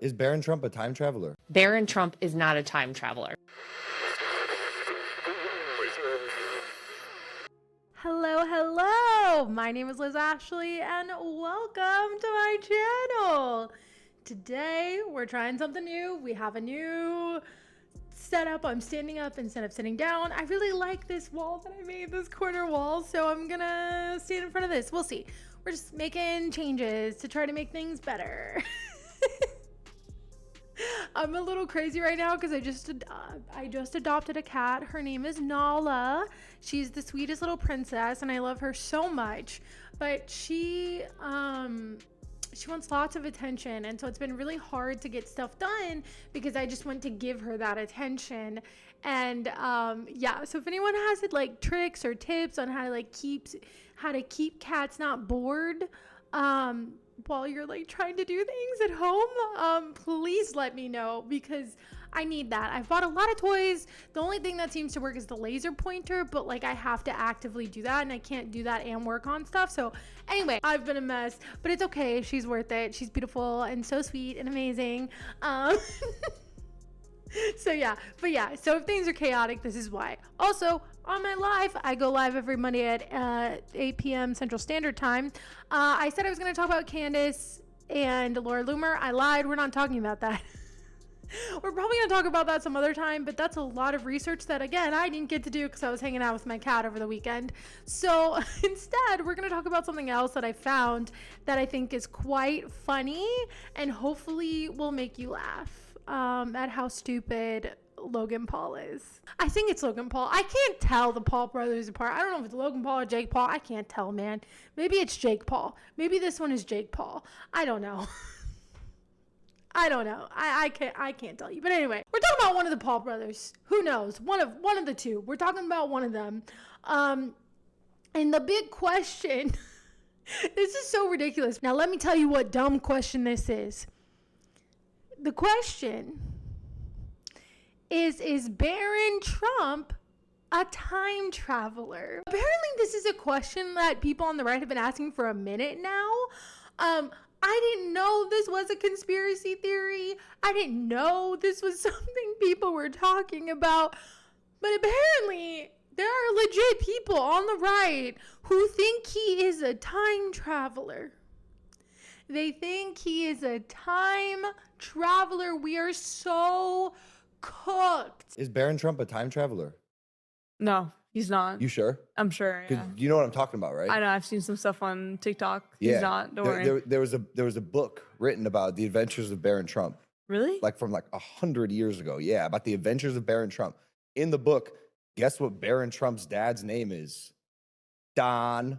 Is Barron Trump a time traveler? Barron Trump is not a time traveler. Hello. My name is Ashlee, and welcome to my channel. Today, we're trying something new. We have a new setup. I'm standing up instead of sitting down. I really like this wall that I made, this corner wall, so I'm gonna stand in front of this. We'll see. We're just making changes to try to make things better. I'm a little crazy right now because I just adopted a cat. Her name is Nala. She's the sweetest little princess, and I love her so much. But she wants lots of attention, and so it's been really hard to get stuff done because I just want to give her that attention. And yeah, so if anyone has like tricks or tips on how to keep cats not bored while you're like trying to do things at home, please let me know because I need that. I've bought a lot of toys. The only thing that seems to work is the laser pointer, but like I have to actively do that, and I can't do that and work on stuff. So anyway, I've been a mess, but it's okay. She's worth it. She's beautiful and so sweet and amazing. So if things are chaotic, this is why. Also, on my live, I go live every Monday at 8 p.m. Central Standard Time. I said I was going to talk about Candace and Laura Loomer. I lied. We're not talking about that. We're probably going to talk about that some other time, but that's a lot of research that, again, I didn't get to do because I was hanging out with my cat over the weekend. So instead, we're going to talk about something else that I found that I think is quite funny and hopefully will make you laugh at how stupid Logan Paul is. I think it's Logan Paul. I can't tell the Paul brothers apart. I don't know if it's Logan Paul or Jake Paul. I can't tell, man. Maybe it's Jake Paul. Maybe this one is Jake Paul. I don't know. I can't tell you. But anyway, we're talking about one of the Paul brothers. Who knows? One of the two. We're talking about one of them. And the big question, this is so ridiculous. Now let me tell you what dumb question this is. The question is Barron Trump a time traveler? Apparently this is a question that people on the right have been asking for a minute now. I didn't know this was a conspiracy theory. I didn't know this was something people were talking about. But apparently there are legit people on the right who think he is a time traveler. They think he is a time traveler. We are so cooked. Is Barron Trump a time traveler? No, he's not. You sure? I'm sure. Yeah. You know what I'm talking about, right? I know. I've seen some stuff on TikTok. Yeah. He's not. Don't worry. There was a book written about the adventures of Barron Trump. Really? Like from 100 years ago. Yeah, about the adventures of Barron Trump. In the book, guess what Barron Trump's dad's name is? Don.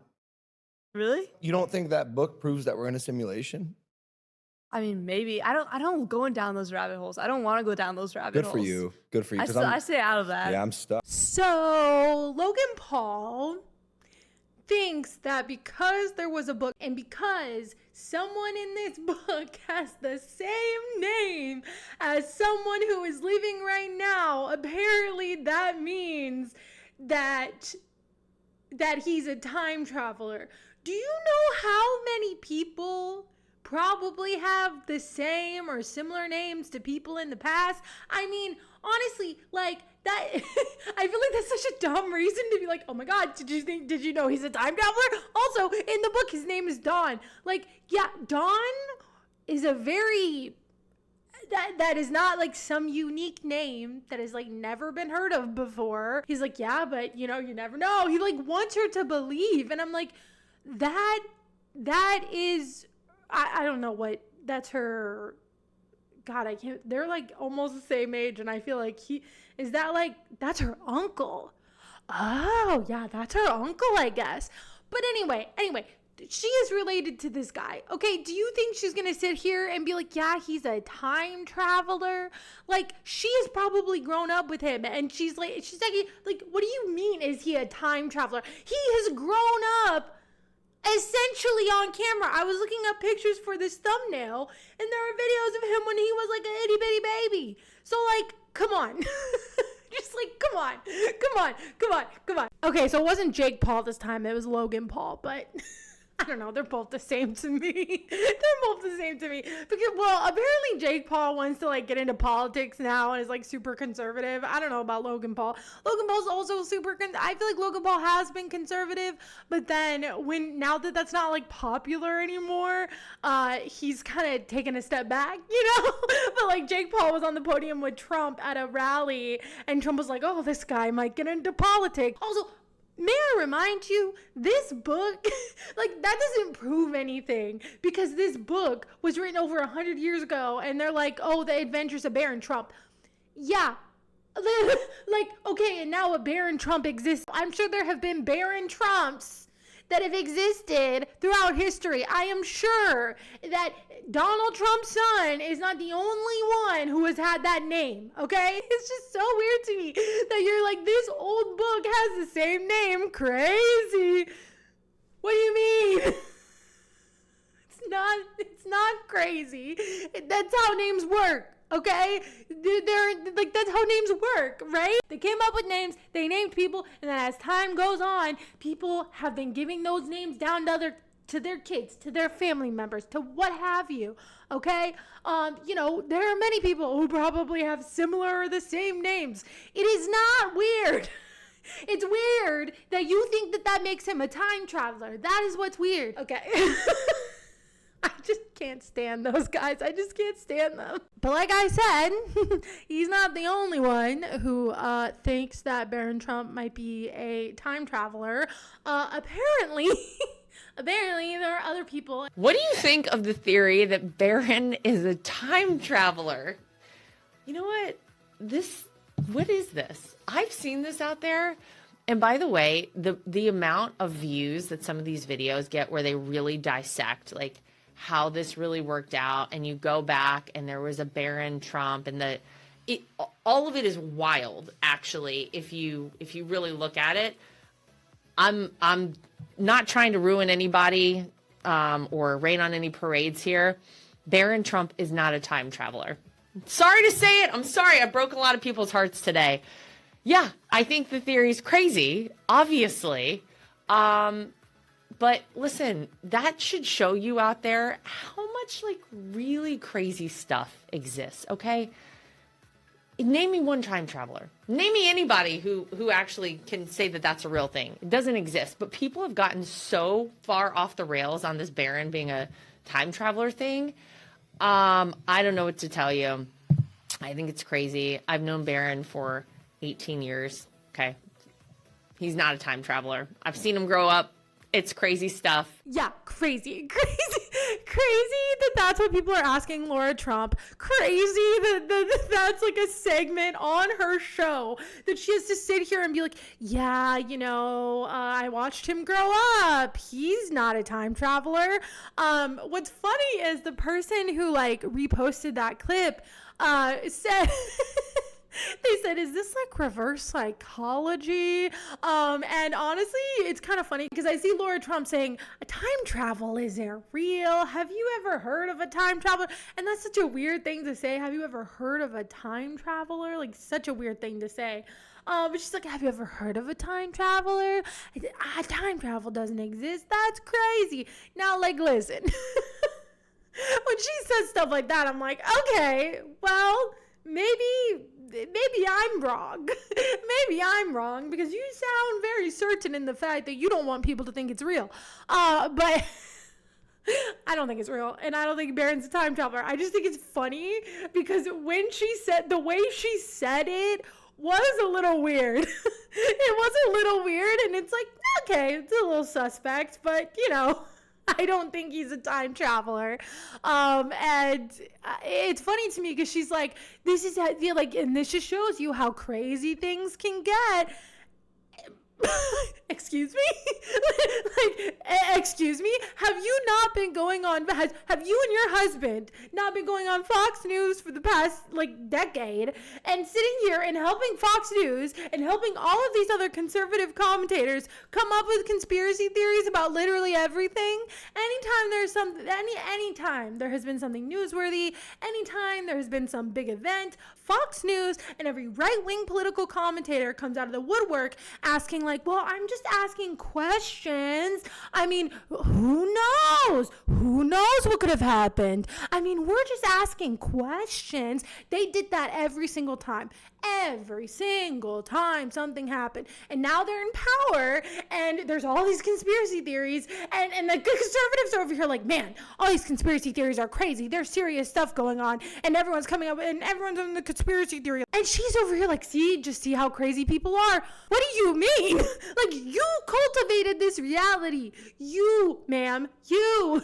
Really? You don't think that book proves that we're in a simulation? I mean, maybe. I don't go down those rabbit holes. I don't want to go down those rabbit holes. Good for you. I stay out of that. Yeah, I'm stuck. So Logan Paul thinks that because there was a book and because someone in this book has the same name as someone who is living right now, apparently that means that he's a time traveler. Do you know how many people probably have the same or similar names to people in the past? I mean, honestly, like that, I feel like that's such a dumb reason to be like, oh my God, did you know he's a time traveler? Also, in the book, his name is Don. Like, yeah, Don is a very, that is not like some unique name that has like never been heard of before. He's like, yeah, but you never know. He like wants her to believe. And I'm like, that is, I don't know what, that's her, God, I can't, they're like almost the same age. And I feel like that's her uncle. Oh yeah, that's her uncle, I guess. But anyway, she is related to this guy. Okay, do you think she's gonna sit here and be like, yeah, he's a time traveler? Like, she has probably grown up with him, and she's like, what do you mean, is he a time traveler? He has grown up essentially on camera. I was looking up pictures for this thumbnail, and there are videos of him when he was like an itty bitty baby. So like, come on. Just like, come on. Okay, so it wasn't Jake Paul this time. It was Logan Paul, but I don't know. They're both the same to me. They're both the same to me. Because, well, apparently Jake Paul wants to like get into politics now and is like super conservative. I don't know about Logan Paul. Logan Paul's also super. I feel like Logan Paul has been conservative, but then now that that's not like popular anymore, he's kind of taken a step back, But like Jake Paul was on the podium with Trump at a rally, and Trump was like, "Oh, this guy might get into politics." Also, may I remind you, this book, like, that doesn't prove anything, because this book was written over 100 years ago, and they're like, "Oh, the adventures of Barron Trump." Yeah. Like, okay, and now a Barron Trump exists. I'm sure there have been Barron Trumps that have existed throughout history. I am sure that Donald Trump's son is not the only one who has had that name, okay? It's just so weird to me that you're like, this old book has the same name. Crazy. What do you mean? It's not crazy. That's how names work. Okay? They're like, that's how names work, right? They came up with names, they named people, and then as time goes on, people have been giving those names down to their kids, to their family members, to what have you, okay? There are many people who probably have similar or the same names. It is not weird. It's weird that you think that makes him a time traveler. That is what's weird. Okay. I just can't stand those guys. I just can't stand them. But like I said, he's not the only one who thinks that Barron Trump might be a time traveler. Apparently there are other people. What do you think of the theory that Barron is a time traveler? You know what? What is this? I've seen this out there. And by the way, the amount of views that some of these videos get where they really dissect, like, how this really worked out, and you go back and there was a Barron Trump, and all of it is wild, actually, if you really look at it. I'm not trying to ruin anybody or rain on any parades here. Barron Trump is not a time traveler. Sorry to say it. I'm sorry. I broke a lot of people's hearts today. Yeah, I think the theory is crazy, obviously. But listen, that should show you out there how much like really crazy stuff exists, okay? Name me one time traveler. Name me anybody who actually can say that that's a real thing. It doesn't exist. But people have gotten so far off the rails on this Barron being a time traveler thing. I don't know what to tell you. I think it's crazy. I've known Barron for 18 years, okay? He's not a time traveler. I've seen him grow up. It's crazy stuff. Yeah, crazy that that's what people are asking Laura Trump. Crazy that that's like a segment on her show that she has to sit here and be like, yeah, I watched him grow up. He's not a time traveler. What's funny is the person who like reposted that clip said they said, is this like reverse psychology? And honestly, it's kind of funny because I see Laura Trump saying, time travel isn't real. Have you ever heard of a time traveler? And that's such a weird thing to say. Have you ever heard of a time traveler? Like, such a weird thing to say. But she's like, have you ever heard of a time traveler? Time travel doesn't exist. That's crazy. Now, like, listen. When she says stuff like that, I'm like, okay, well, maybe I'm wrong. Maybe I'm wrong because you sound very certain in the fact that you don't want people to think it's real. But I don't think it's real. And I don't think Barron's a time traveler. I just think it's funny because the way she said it was a little weird. It was a little weird. And it's like, okay, it's a little suspect, but I don't think he's a time traveler. And it's funny to me because she's like, this is how, and this just shows you how crazy things can get. Excuse me? Excuse me? Have you not been going on, have you and your husband not been going on Fox News for the past, decade and sitting here and helping Fox News and helping all of these other conservative commentators come up with conspiracy theories about literally everything? Anytime there has been something newsworthy, anytime there has been some big event, Fox News and every right-wing political commentator comes out of the woodwork asking, like, well, I'm just asking questions. I mean, who knows? Who knows what could have happened? I mean, we're just asking questions. They did that every single time. Every single time something happened. And now they're in power, and there's all these conspiracy theories, and the conservatives are over here like, man, all these conspiracy theories are crazy. There's serious stuff going on, and everyone's coming up, and everyone's on the conspiracy theory. And she's over here like, just see how crazy people are. What do you mean? Like, you cultivated this reality. You, ma'am, you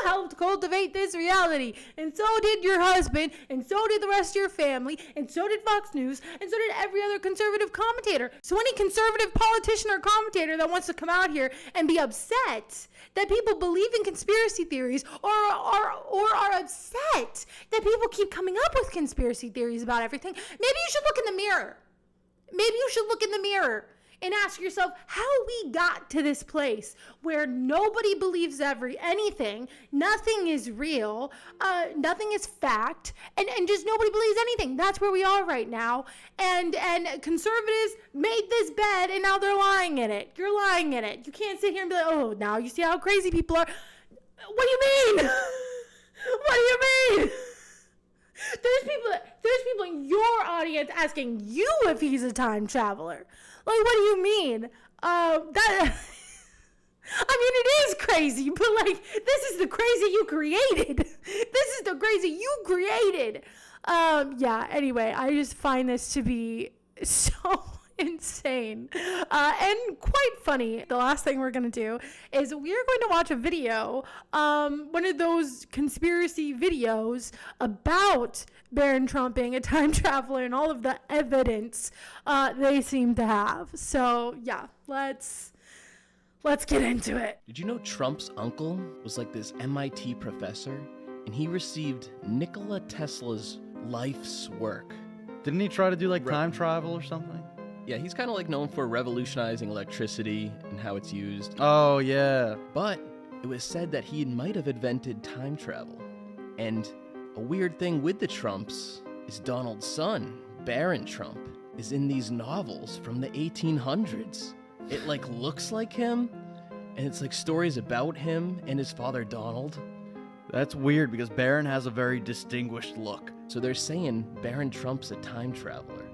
helped cultivate this reality. And so did your husband, and so did the rest of your family, and so did Fox News, and so did every other conservative commentator. So any conservative politician or commentator that wants to come out here and be upset that people believe in conspiracy theories, or are upset that people keep coming up with conspiracy theories about everything, maybe you should look in the mirror. Maybe you should look in the mirror and ask yourself how we got to this place where nobody believes anything, nothing is real, nothing is fact, and just nobody believes anything. That's where we are right now. And conservatives made this bed, and now they're lying in it. You're lying in it. You can't sit here and be like, oh, now you see how crazy people are. What do you mean? What do you mean? There's people in your audience asking you if he's a time traveler. Like, what do you mean? I mean, it is crazy, but like, this is the crazy you created. This is the crazy you created. Yeah, anyway, I just find this to be so insane and quite funny. The last thing we're gonna do is we're going to watch a video, one of those conspiracy videos about Barron Trump being a time traveler and all of the evidence they seem to have. So yeah, let's get into it. Did you know Trump's uncle was like this MIT professor, and he received Nikola Tesla's life's work? Didn't he try to do like time travel or something? Yeah, he's kind of like known for revolutionizing electricity and how it's used. Oh, yeah. But it was said that he might have invented time travel. And a weird thing with the Trumps is Donald's son, Barron Trump, is in these novels from the 1800s. It like looks like him, and it's like stories about him and his father Donald. That's weird because Barron has a very distinguished look. So they're saying Barron Trump's a time traveler.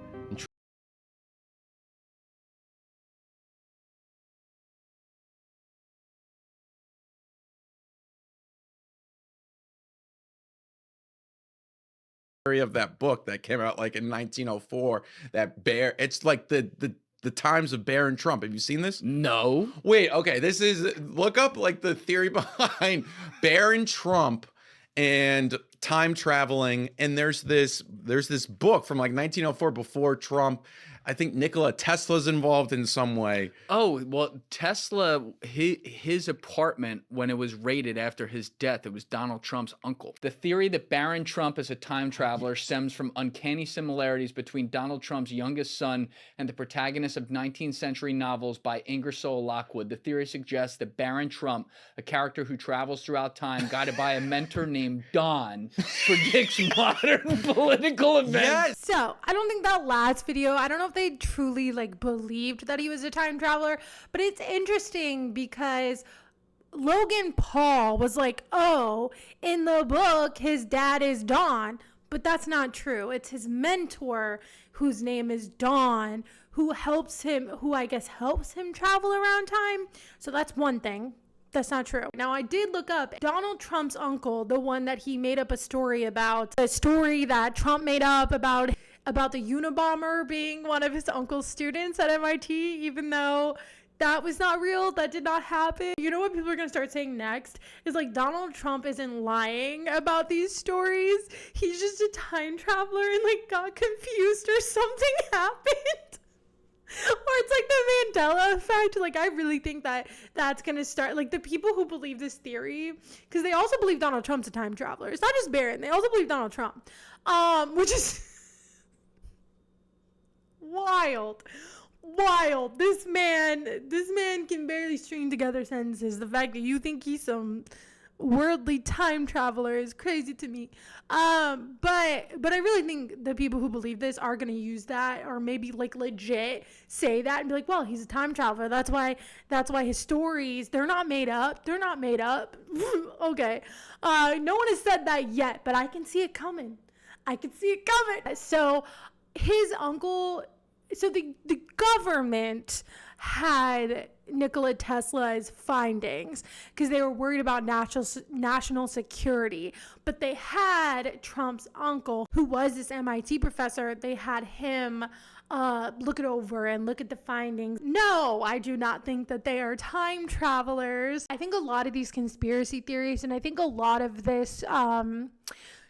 Of that book that came out like in 1904, it's like the times of Barron Trump. Have you seen this? No. Wait, okay, look up like the theory behind Barron Trump and time traveling, and there's this book from like 1904 before Trump. I think Nikola Tesla's involved in some way. Oh, well, Tesla, his apartment, when it was raided after his death, it was Donald Trump's uncle. The theory that Barron Trump is a time traveler stems from uncanny similarities between Donald Trump's youngest son and the protagonist of 19th century novels by Ingersoll Lockwood. The theory suggests that Barron Trump, a character who travels throughout time, guided by a mentor named Don, predicts modern political events. Yes. So I don't think that last video, I don't know if they truly like believed that he was a time traveler, but it's interesting because Logan Paul was like, oh, in the book his dad is Don, but that's not true. It's his mentor whose name is Don, who I guess helps him travel around time. So that's one thing. That's not true. Now, I did look up Donald Trump's uncle, the one that he made up a story about, a story that Trump made up about the Unabomber being one of his uncle's students at MIT, even though that was not real. That did not happen. You know what people are going to start saying next is like Donald Trump isn't lying about these stories. He's just a time traveler and like got confused or something happened. Or it's like the Mandela effect. Like, I really think that's going to start, like, the people who believe this theory, because they also believe Donald Trump's a time traveler. It's not just Barron. They also believe Donald Trump, which is wild. This man can barely string together sentences. The fact that you think he's some worldly time traveler is crazy to me. But I really think the people who believe this are going to use that, or maybe like legit say that and be like, well, he's a time traveler. That's why his stories, they're not made up. Okay. No one has said that yet, but I can see it coming. So his uncle, so the government had Nikola Tesla's findings because they were worried about national security, but they had Trump's uncle, who was this MIT professor, they had him look it over and look at the findings. No, I do not think that they are time travelers. I think a lot of these conspiracy theories, and I think a lot of this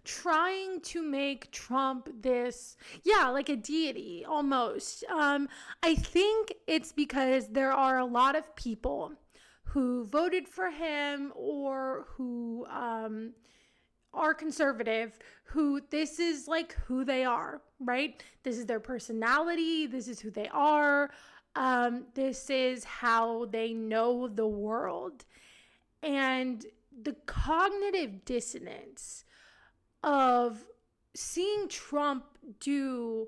trying to make Trump this, like a deity almost. I think it's because there are a lot of people who voted for him or who are conservative, who this is like who they are, right? This is their personality. This is who they are. This is how they know the world. And the cognitive dissonance of seeing Trump do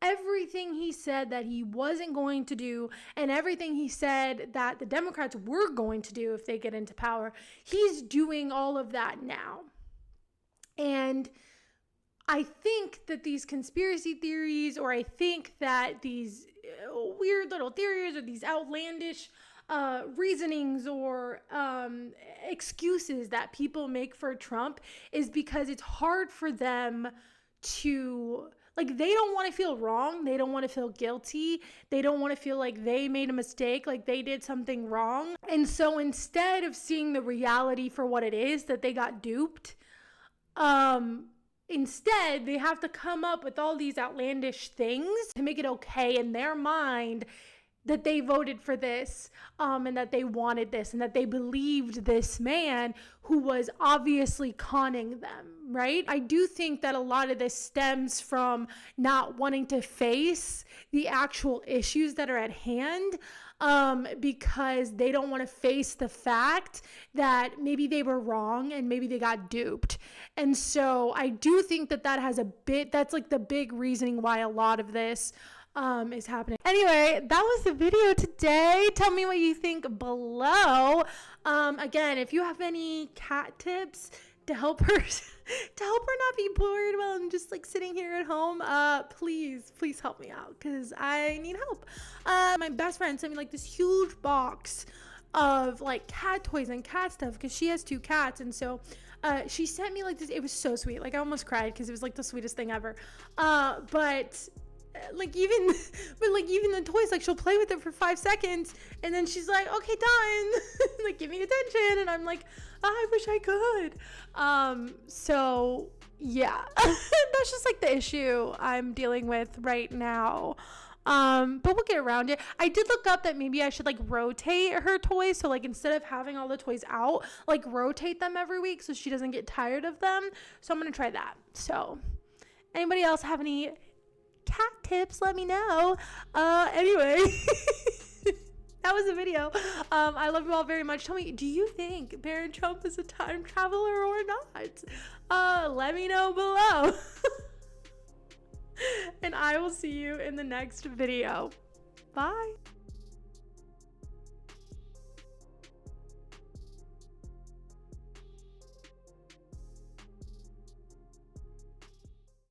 everything he said that he wasn't going to do and everything he said that the Democrats were going to do if they get into power, he's doing all of that now. And I think that these conspiracy theories, or I think that these weird little theories or these outlandish reasonings or excuses that people make for Trump is because it's hard for them to, like, they don't want to feel wrong. They don't want to feel guilty. They don't want to feel like they made a mistake, like they did something wrong. And so instead of seeing the reality for what it is, that they got duped, instead they have to come up with all these outlandish things to make it okay in their mind that they voted for this, and that they wanted this, and that they believed this man who was obviously conning them, right? I do think that a lot of this stems from not wanting to face the actual issues that are at hand, because they don't want to face the fact that maybe they were wrong and maybe they got duped. And so I do think that that's like the big reasoning why a lot of this is happening. Anyway, that was the video today. Tell me what you think below. Again, if you have any cat tips to help her not be bored while I'm just like sitting here at home, please help me out because I need help. My best friend sent me like this huge box of like cat toys and cat stuff because she has 2 cats, and so she sent me like this. It was so sweet. Like I almost cried because it was like the sweetest thing ever. But even the toys, like she'll play with it for 5 seconds and then she's like, okay, done. Like give me attention, and I'm like, I wish I could. So yeah, that's just like the issue I'm dealing with right now. But we'll get around it. I did look up that maybe I should like rotate her toys. So like instead of having all the toys out, like rotate them every week so she doesn't get tired of them. So I'm going to try that. So anybody else have any cat tips, let me know. Anyway, that was the video. I love you all very much. Tell me, do you think Barron Trump is a time traveler or not? Let me know below. And I will see you in the next video. Bye.